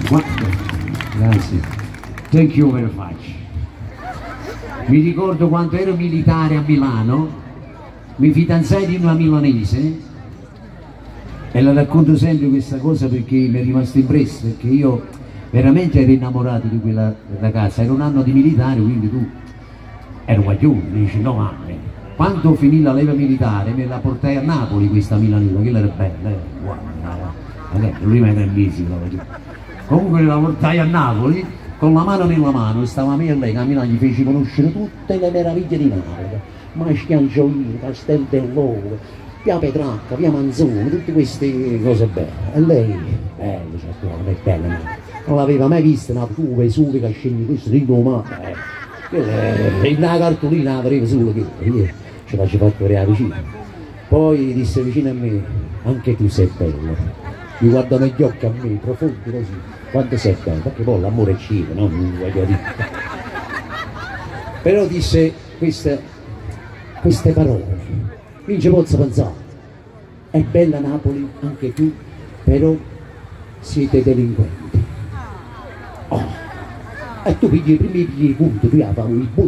Grazie. Thank you very much. Mi ricordo quando ero militare a Milano, mi fidanzai di una milanese e la racconto sempre questa cosa perché mi è rimasto impresso, perché io veramente ero innamorato di quella ragazza, era un anno di militare, quindi tu ero guaglione, 19 anni. Quando finì la leva militare me la portai a Napoli questa milanese, quella era bella, guarda, prima era bellissima. Comunque la portai a Napoli con la mano nella mano, e stava a me e lei camminando, gli feci conoscere tutte le meraviglie di Napoli, Maschiangioino, Castel dell'Oro, via Petrarca, via Manzoni, tutte queste cose belle. E lei, bella, certo, è bella, non l'aveva mai vista, una tu Vesuvio che scendi questo di domani, in una cartolina la vedeva solo che io ce la ci fatto vedere vicino. Poi disse vicino a me, anche tu sei bello, mi guarda negli occhi a me, profondi così, quanto sei bello, perché poi l'amore è cibo, no? Non voglio dire. Però disse queste parole, quindi ci posso pensare, è bella Napoli anche tu, però siete delinquenti. Oh. E tu pigli i primi punti, tu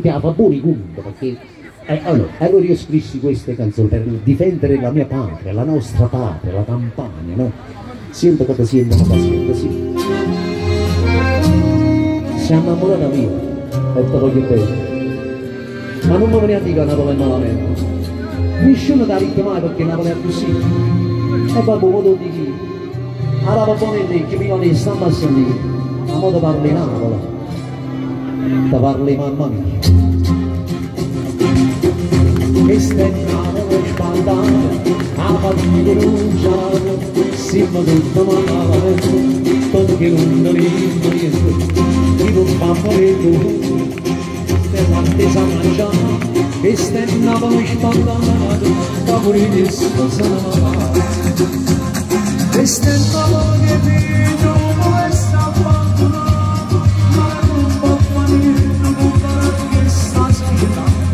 ti fa buoni punti, perché allora io scrissi queste canzoni per difendere la mia patria, la nostra patria, la Campania, no? Sempre che si andiamo paziente, sì. Siamo innamorati mia e te voglio bene. Ma non mi veniva a dire che Napoli è malamente. Nessuno ti ha detto mai perché Napoli è così. E poi come lo dici? Allora va bene legge, milanese, stanno a sentire. Ma mo ti parli Napoli. Ti parli mamma mia. Questa è Napoli spandana, a partire rugiano, siamo tutto malamente, perché non ne niente, io non fa morire nell'attesa mangiata, questa è Napoli spandana, favorite sposata. Questa è Napoli che vedo come sta abbandonata, ma non può fare niente, non farà che sta schierata.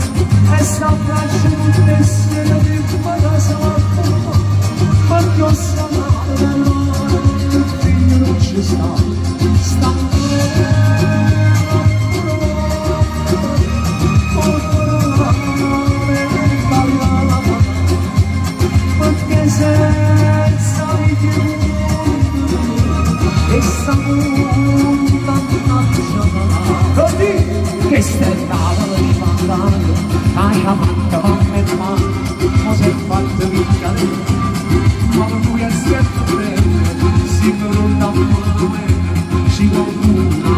E sta faccia tutte sera di una casa ma non sta male, il figlio non ci sta, sta perché senza di più e sta punta così che stentava lo spandando la manca mamma e mamma ma si è fatto piccare ma lui è sempre bene si corona male si corona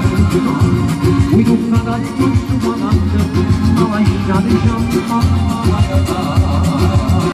lui non ha tutto ma lasciate